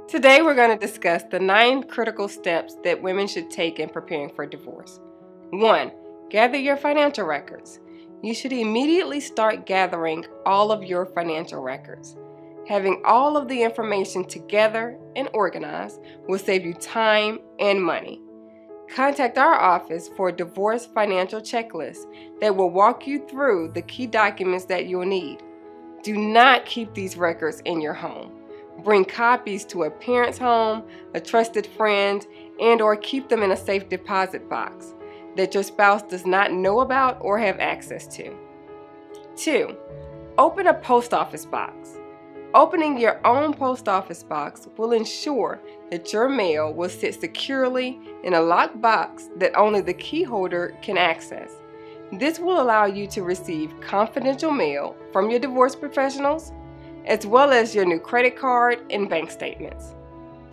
Today we're going to discuss the 9 critical steps that women should take in preparing for divorce. 1. Gather your financial records. You should immediately start gathering all of your financial records. Having all of the information together and organized will save you time and money. Contact our office for a divorce financial checklist that will walk you through the key documents that you'll need. Do not keep these records in your home. Bring copies to a parent's home, a trusted friend, and/or keep them in a safe deposit box that your spouse does not know about or have access to. 2. Open a post office box. Opening your own post office box will ensure that your mail will sit securely in a locked box that only the key holder can access. This will allow you to receive confidential mail from your divorce professionals, as well as your new credit card and bank statements.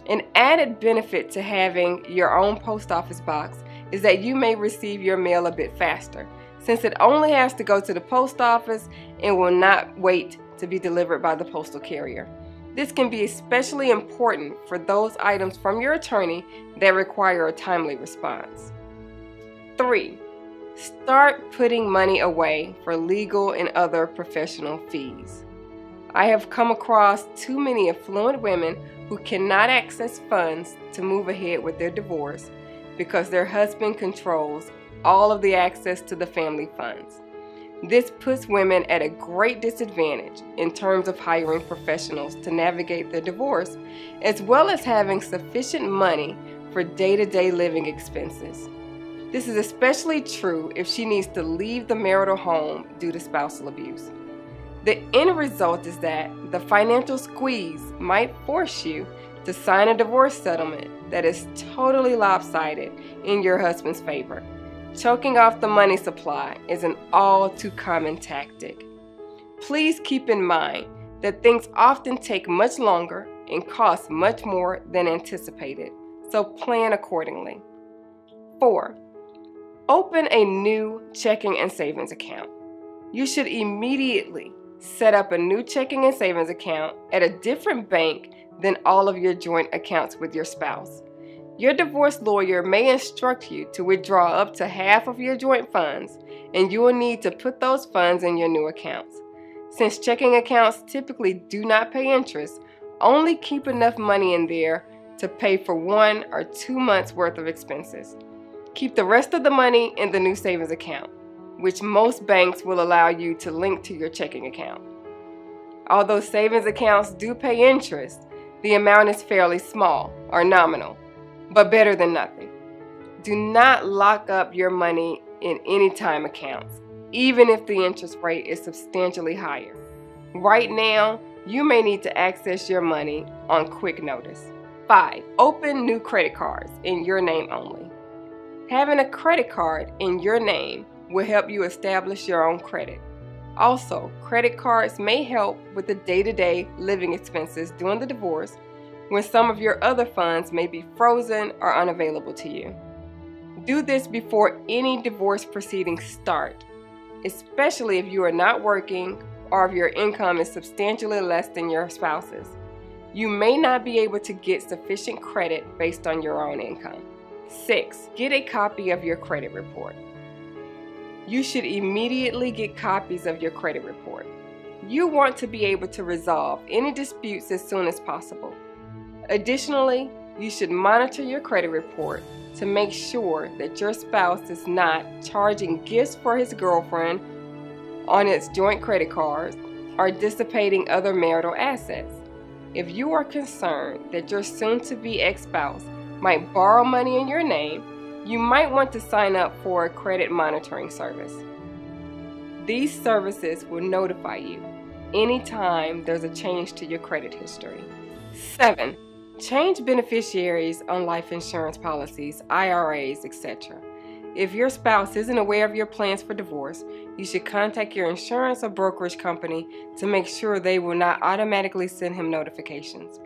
An added benefit to having your own post office box is that you may receive your mail a bit faster, since it only has to go to the post office and will not wait to be delivered by the postal carrier. This can be especially important for those items from your attorney that require a timely response. 3. Start putting money away for legal and other professional fees. I have come across too many affluent women who cannot access funds to move ahead with their divorce because their husband controls all of the access to the family funds. This puts women at a great disadvantage in terms of hiring professionals to navigate their divorce, as well as having sufficient money for day-to-day living expenses. This is especially true if she needs to leave the marital home due to spousal abuse. The end result is that the financial squeeze might force you to sign a divorce settlement that is totally lopsided in your husband's favor. Choking off the money supply is an all too common tactic. Please keep in mind that things often take much longer and cost much more than anticipated, so plan accordingly. 4. Open a new checking and savings account. You should immediately set up a new checking and savings account at a different bank than all of your joint accounts with your spouse. Your divorce lawyer may instruct you to withdraw up to half of your joint funds, and you will need to put those funds in your new accounts. Since checking accounts typically do not pay interest, only keep enough money in there to pay for 1 or 2 months worth of expenses. Keep the rest of the money in the new savings account, which most banks will allow you to link to your checking account. Although savings accounts do pay interest, the amount is fairly small or nominal, but better than nothing. Do not lock up your money in any time accounts, even if the interest rate is substantially higher. Right now, you may need to access your money on quick notice. 5. Open new credit cards in your name only. Having a credit card in your name will help you establish your own credit. Also, credit cards may help with the day-to-day living expenses during the divorce when some of your other funds may be frozen or unavailable to you. Do this before any divorce proceedings start, especially if you are not working or if your income is substantially less than your spouse's. You may not be able to get sufficient credit based on your own income. 6. Get a copy of your credit report. You should immediately get copies of your credit report. You want to be able to resolve any disputes as soon as possible. Additionally, you should monitor your credit report to make sure that your spouse is not charging gifts for his girlfriend on its joint credit cards or dissipating other marital assets. If you are concerned that your soon-to-be ex-spouse might borrow money in your name, you might want to sign up for a credit monitoring service. These services will notify you anytime there's a change to your credit history. 7. Change beneficiaries on life insurance policies, IRAs, etc. If your spouse isn't aware of your plans for divorce, you should contact your insurance or brokerage company to make sure they will not automatically send him notifications.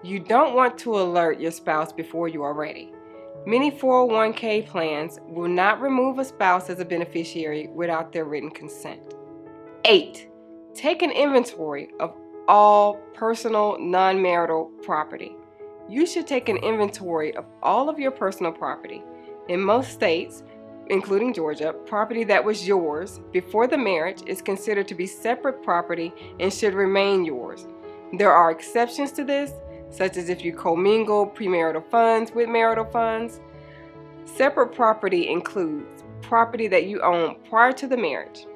You don't want to alert your spouse before you are ready. Many 401k plans will not remove a spouse as a beneficiary without their written consent. 8. Take an inventory of all personal non-marital property. you should take an inventory of all of your personal property. In most states, including Georgia, property that was yours before the marriage is considered to be separate property and should remain yours. There are exceptions to this, such as if you commingle premarital funds with marital funds. Separate property includes property that you own prior to the marriage,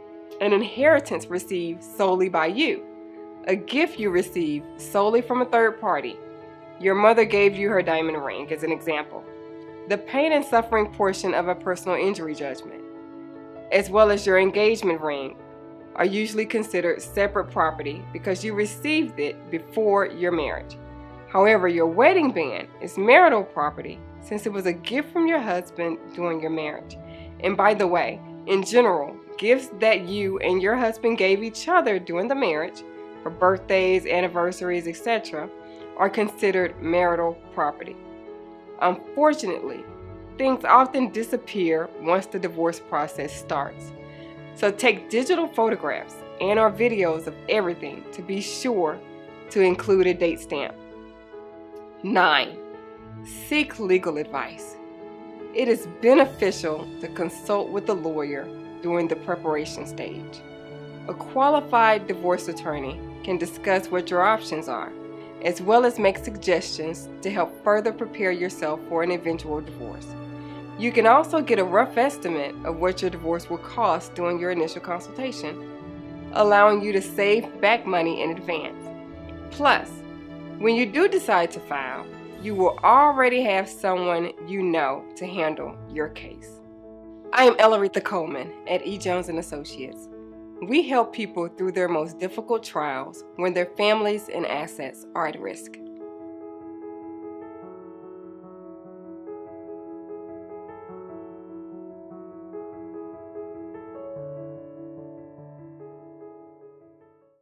an inheritance received solely by you, a gift you received solely from a third party. Your mother gave you her diamond ring, as an example. The pain and suffering portion of a personal injury judgment, as well as your engagement ring, are usually considered separate property because you received it before your marriage. However, your wedding band is marital property since it was a gift from your husband during your marriage. And by the way, in general, gifts that you and your husband gave each other during the marriage, for birthdays, anniversaries, etc., are considered marital property. Unfortunately, things often disappear once the divorce process starts. So take digital photographs and/or videos of everything to be sure to include a date stamp. 9. Seek legal advice. It is beneficial to consult with a lawyer during the preparation stage. A qualified divorce attorney can discuss what your options are, as well as make suggestions to help further prepare yourself for an eventual divorce. You can also get a rough estimate of what your divorce will cost during your initial consultation, allowing you to save back money in advance. Plus, when you do decide to file, you will already have someone you know to handle your case. I am Ellaretha Coleman at E. Jones & Associates. We help people through their most difficult trials when their families and assets are at risk.